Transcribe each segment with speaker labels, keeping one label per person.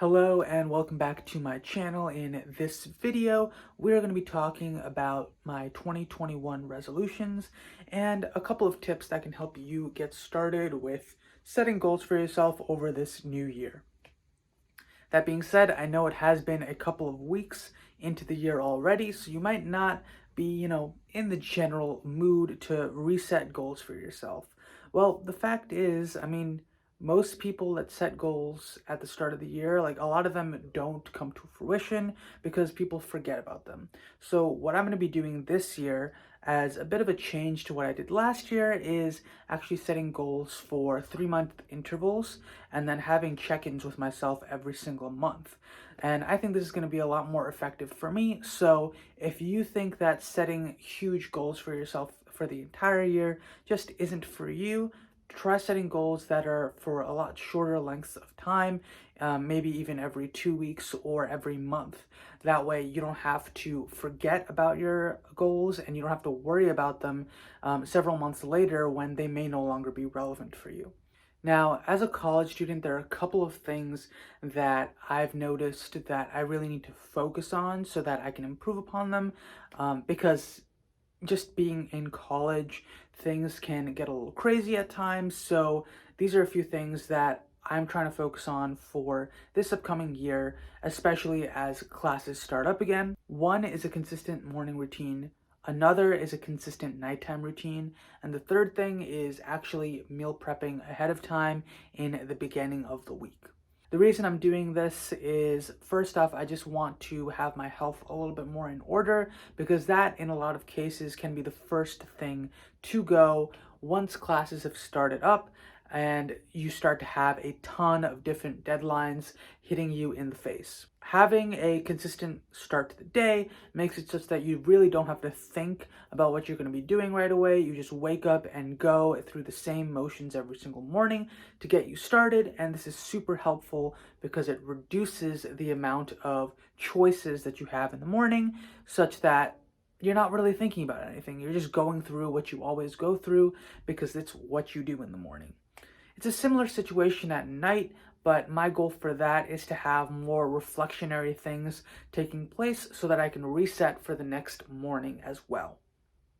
Speaker 1: Hello and welcome back to my channel. In this video, we're going to be talking about my 2021 resolutions and a couple of tips that can help you get started with setting goals for yourself over this new year. That being said, I know it has been a couple of weeks into the year already, so you might not be, in the general mood to reset goals for yourself. Well, the fact is, most people that set goals at the start of the year, like a lot of them don't come to fruition because people forget about them. So, what I'm going to be doing this year as a bit of a change to what I did last year is actually setting goals for 3-month intervals and then having check-ins with myself every single month. And I think this is going to be a lot more effective for me. So if you think that setting huge goals for yourself for the entire year just isn't for you, try setting goals that are for a lot shorter lengths of time, maybe even every 2 weeks or every month. That way you don't have to forget about your goals and you don't have to worry about them several months later when they may no longer be relevant for you. Now, as a college student, there are a couple of things that I've noticed that I really need to focus on so that I can improve upon them, because just being in college, things can get a little crazy at times. So these are a few things that I'm trying to focus on for this upcoming year, especially as classes start up again. One is a consistent morning routine. Another is a consistent nighttime routine. And the third thing is actually meal prepping ahead of time in the beginning of the week. The reason I'm doing this is, first off, I just want to have my health a little bit more in order, because that in a lot of cases can be the first thing to go once classes have started up and you start to have a ton of different deadlines hitting you in the face. Having a consistent start to the day makes it such that you really don't have to think about what you're going to be doing right away. You just wake up and go through the same motions every single morning to get you started, and this is super helpful because it reduces the amount of choices that you have in the morning, such that you're not really thinking about anything. You're just going through what you always go through because it's what you do in the morning. It's a similar situation at night, but my goal for that is to have more reflectionary things taking place so that I can reset for the next morning as well.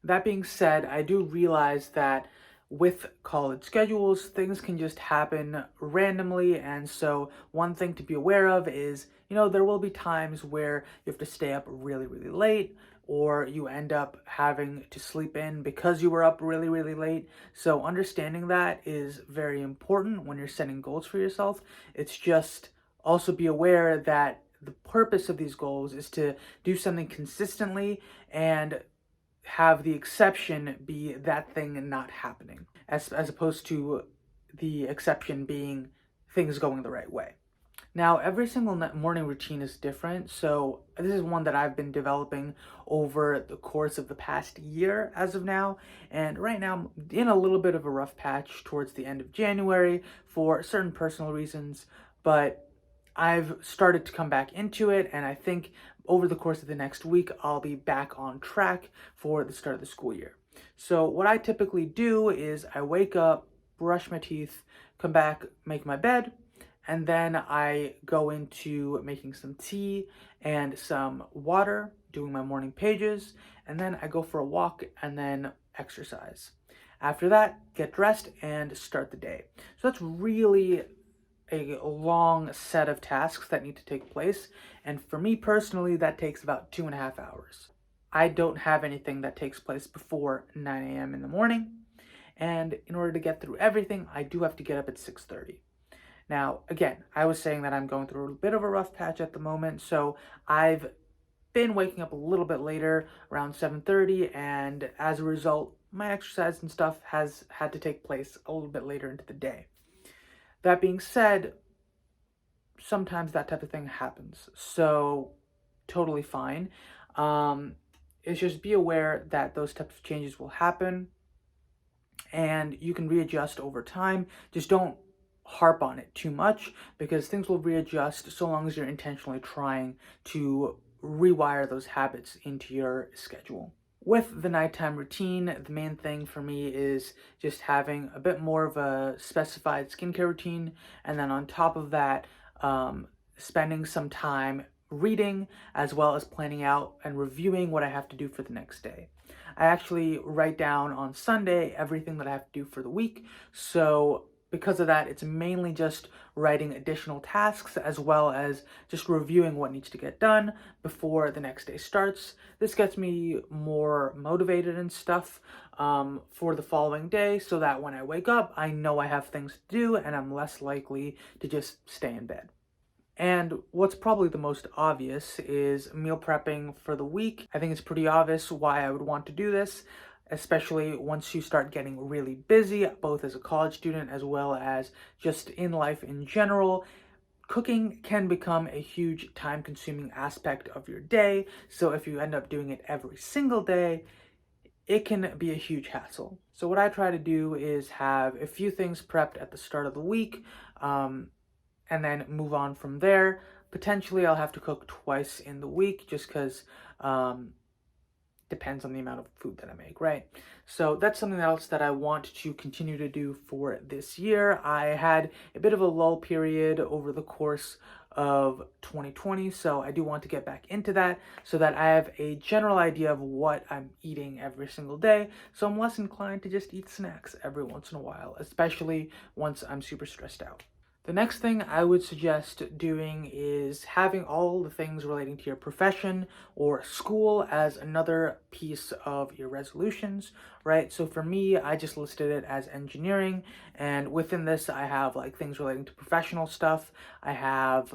Speaker 1: That being said, I do realize that with college schedules, things can just happen randomly. And so, one thing to be aware of is, there will be times where you have to stay up really, really late, or you end up having to sleep in because you were up really, really late. So, understanding that is very important when you're setting goals for yourself. It's just also be aware that the purpose of these goals is to do something consistently and have the exception be that thing not happening, as opposed to the exception being things going the right way. Now, every single morning routine is different, so this is one that I've been developing over the course of the past year as of now, and right now I'm in a little bit of a rough patch towards the end of January for certain personal reasons, but I've started to come back into it, and I think over the course of the next week, I'll be back on track for the start of the school year. So, what I typically do is I wake up, brush my teeth, come back, make my bed, and then I go into making some tea and some water, doing my morning pages, and then I go for a walk and then exercise. After that, get dressed and start the day. So, that's really a long set of tasks that need to take place. And for me personally, that takes about 2.5 hours. I don't have anything that takes place before 9 a.m. in the morning. And in order to get through everything, I do have to get up at 6:30. Now, again, I was saying that I'm going through a bit of a rough patch at the moment, so I've been waking up a little bit later, around 7:30, and as a result, my exercise and stuff has had to take place a little bit later into the day. That being said, sometimes that type of thing happens. So, totally fine. It's just be aware that those types of changes will happen and you can readjust over time. Just don't harp on it too much because things will readjust so long as you're intentionally trying to rewire those habits into your schedule. With the nighttime routine, the main thing for me is just having a bit more of a specified skincare routine, and then on top of that, spending some time reading as well as planning out and reviewing what I have to do for the next day. I actually write down on Sunday everything that I have to do for the week. So because of that, it's mainly just writing additional tasks as well as just reviewing what needs to get done before the next day starts. This gets me more motivated and stuff for the following day so that when I wake up, I know I have things to do and I'm less likely to just stay in bed. And what's probably the most obvious is meal prepping for the week. I think it's pretty obvious why I would want to do this, especially once you start getting really busy, both as a college student as well as just in life in general. Cooking can become a huge time-consuming aspect of your day, so if you end up doing it every single day, it can be a huge hassle. So what I try to do is have a few things prepped at the start of the week, and then move on from there. Potentially, I'll have to cook twice in the week just because depends on the amount of food that I make, right? So that's something else that I want to continue to do for this year. I had a bit of a lull period over the course of 2020, so I do want to get back into that so that I have a general idea of what I'm eating every single day, so I'm less inclined to just eat snacks every once in a while, especially once I'm super stressed out. The next thing I would suggest doing is having all the things relating to your profession or school as another piece of your resolutions, right? So for me, I just listed it as engineering, and within this, I have like things relating to professional stuff. I have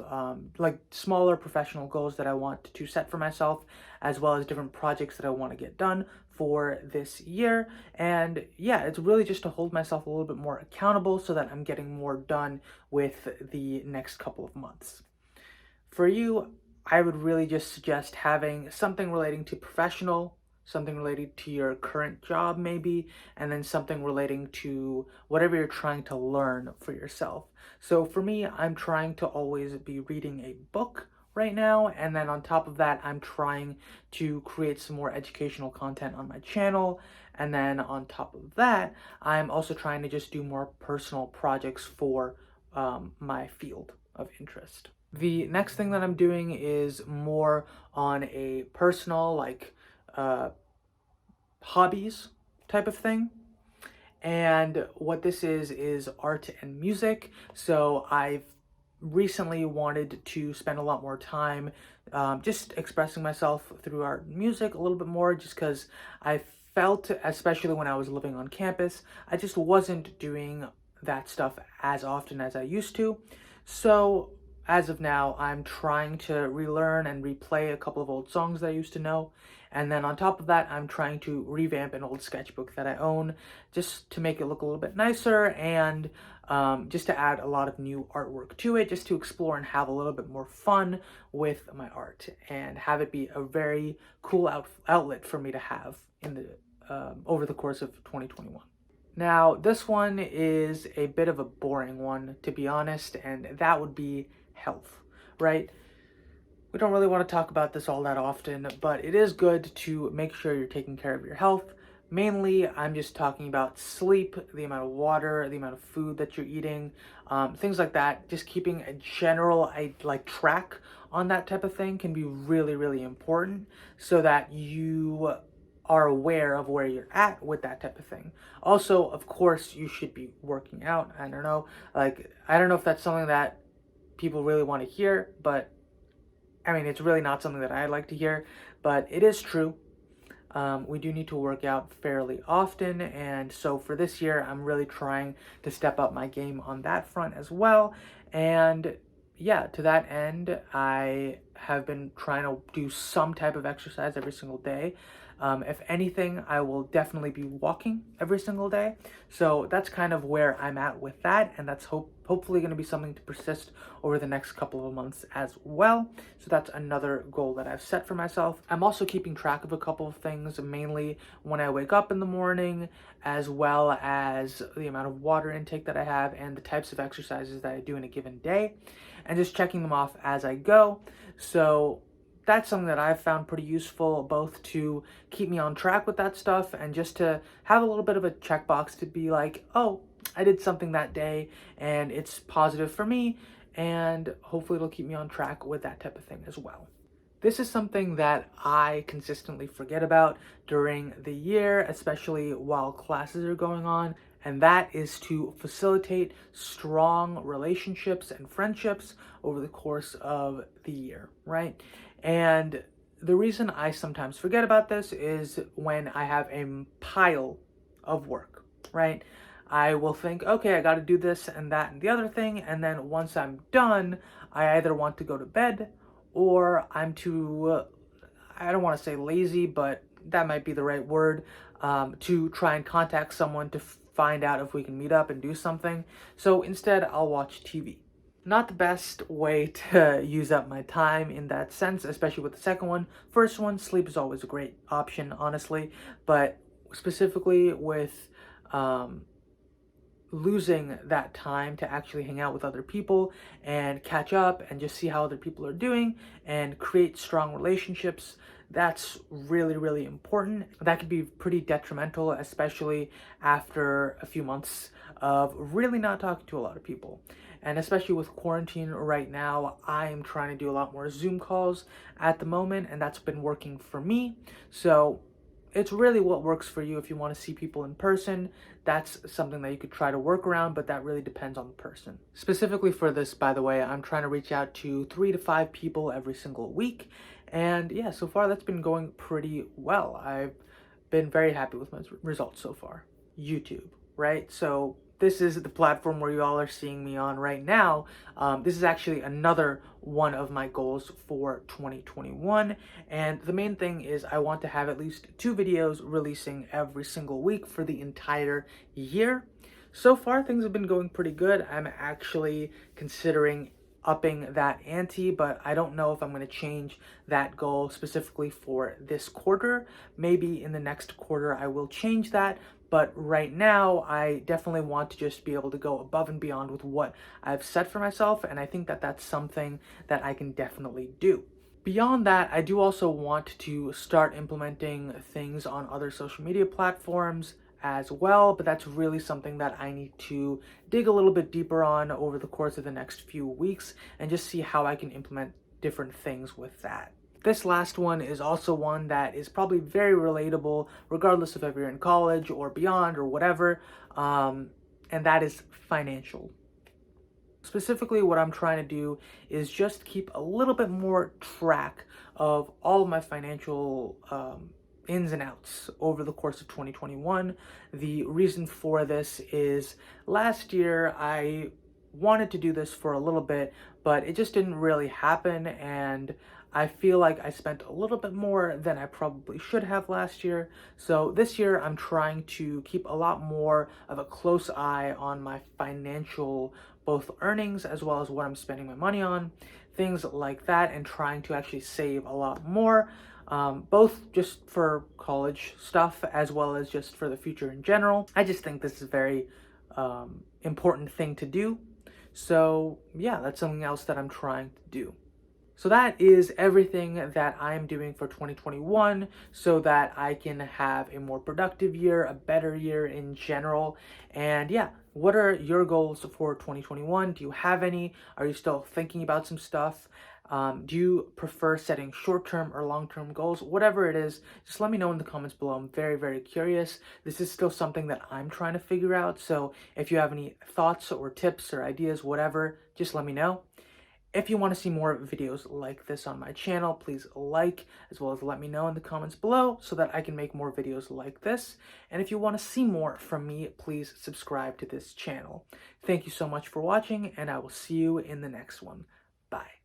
Speaker 1: like smaller professional goals that I want to set for myself, as well as different projects that I want to get done for this year. And yeah, it's really just to hold myself a little bit more accountable so that I'm getting more done with the next couple of months. For you, I would really just suggest having something relating to professional, something related to your current job maybe, and then something relating to whatever you're trying to learn for yourself. So for me, I'm trying to always be reading a book right now, and then on top of that, I'm trying to create some more educational content on my channel, and then on top of that, I'm also trying to just do more personal projects for my field of interest. The next thing that I'm doing is more on a personal, like, hobbies type of thing. And what this is art and music. So I've recently wanted to spend a lot more time just expressing myself through art and music a little bit more, just because I felt, especially when I was living on campus, I just wasn't doing that stuff as often as I used to. So as of now, I'm trying to relearn and replay a couple of old songs that I used to know. And then on top of that, I'm trying to revamp an old sketchbook that I own just to make it look a little bit nicer and just to add a lot of new artwork to it, just to explore and have a little bit more fun with my art and have it be a very cool outlet for me to have in the over the course of 2021. Now, this one is a bit of a boring one, to be honest, and that would be health, right? We don't really want to talk about this all that often, but it is good to make sure you're taking care of your health. Mainly, I'm just talking about sleep, the amount of water, the amount of food that you're eating, things like that. Just keeping a general track on that type of thing can be really, really important so that you are aware of where you're at with that type of thing. Also, of course, you should be working out. I don't know if that's something that people really want to hear, but I mean, it's really not something that I like to hear, but it is true. We do need to work out fairly often, and so for this year, I'm really trying to step up my game on that front as well. And yeah, to that end, I have been trying to do some type of exercise every single day. If anything, I will definitely be walking every single day. So that's kind of where I'm at with that, and that's hopefully going to be something to persist over the next couple of months as well. So that's another goal that I've set for myself. I'm also keeping track of a couple of things, mainly when I wake up in the morning, as well as the amount of water intake that I have and the types of exercises that I do in a given day, and just checking them off as I go. So that's something that I've found pretty useful, both to keep me on track with that stuff and just to have a little bit of a checkbox to be like, oh, I did something that day and it's positive for me, and hopefully it'll keep me on track with that type of thing as well. This is something that I consistently forget about during the year, especially while classes are going on, and that is to facilitate strong relationships and friendships over the course of the year, right? And the reason I sometimes forget about this is when I have a pile of work, right? I will think, okay, I got to do this and that and the other thing, and then once I'm done, I either want to go to bed or I'm too, I don't want to say lazy, but that might be the right word, to try and contact someone to find out if we can meet up and do something. So instead, I'll watch TV. Not the best way to use up my time in that sense, especially with the second one. First one, sleep is always a great option, honestly, but specifically with losing that time to actually hang out with other people and catch up and just see how other people are doing and create strong relationships, that's really, really important. That could be pretty detrimental, especially after a few months of really not talking to a lot of people. And especially with quarantine right now, I am trying to do a lot more Zoom calls at the moment, and that's been working for me. So it's really what works for you. If you want to see people in person, that's something that you could try to work around, but that really depends on the person. Specifically for this, by the way, I'm trying to reach out to 3 to 5 people every single week. And yeah, so far that's been going pretty well. I've been very happy with my results so far. YouTube, right? So this is the platform where you all are seeing me on right now. This is actually another one of my goals for 2021. And the main thing is I want to have at least 2 videos releasing every single week for the entire year. So far, things have been going pretty good. I'm actually considering upping that ante, but I don't know if I'm going to change that goal specifically for this quarter. Maybe in the next quarter I will change that, but right now I definitely want to just be able to go above and beyond with what I've set for myself, and I think that that's something that I can definitely do. Beyond that, I do also want to start implementing things on other social media platforms as well, but that's really something that I need to dig a little bit deeper on over the course of the next few weeks and just see how I can implement different things with that. This last one is also one that is probably very relatable regardless of if you're in college or beyond or whatever, and that is financial. Specifically, what I'm trying to do is just keep a little bit more track of all of my financial ins and outs over the course of 2021. The reason for this is last year I wanted to do this for a little bit, but it just didn't really happen, and I feel like I spent a little bit more than I probably should have last year. So this year I'm trying to keep a lot more of a close eye on my financial both earnings as well as what I'm spending my money on, things like that, and trying to actually save a lot more. Both just for college stuff as well as just for the future in general. I just think this is a very important thing to do. So yeah, that's something else that I'm trying to do. So that is everything that I'm doing for 2021 so that I can have a more productive year, a better year in general. And yeah, what are your goals for 2021? Do you have any? Are you still thinking about some stuff? Do you prefer setting short-term or long-term goals? Whatever it is, just let me know in the comments below. I'm very, very curious. This is still something that I'm trying to figure out. So if you have any thoughts or tips or ideas, whatever, just let me know. If you want to see more videos like this on my channel, please like, as well as let me know in the comments below so that I can make more videos like this. And if you want to see more from me, please subscribe to this channel. Thank you so much for watching, and I will see you in the next one. Bye.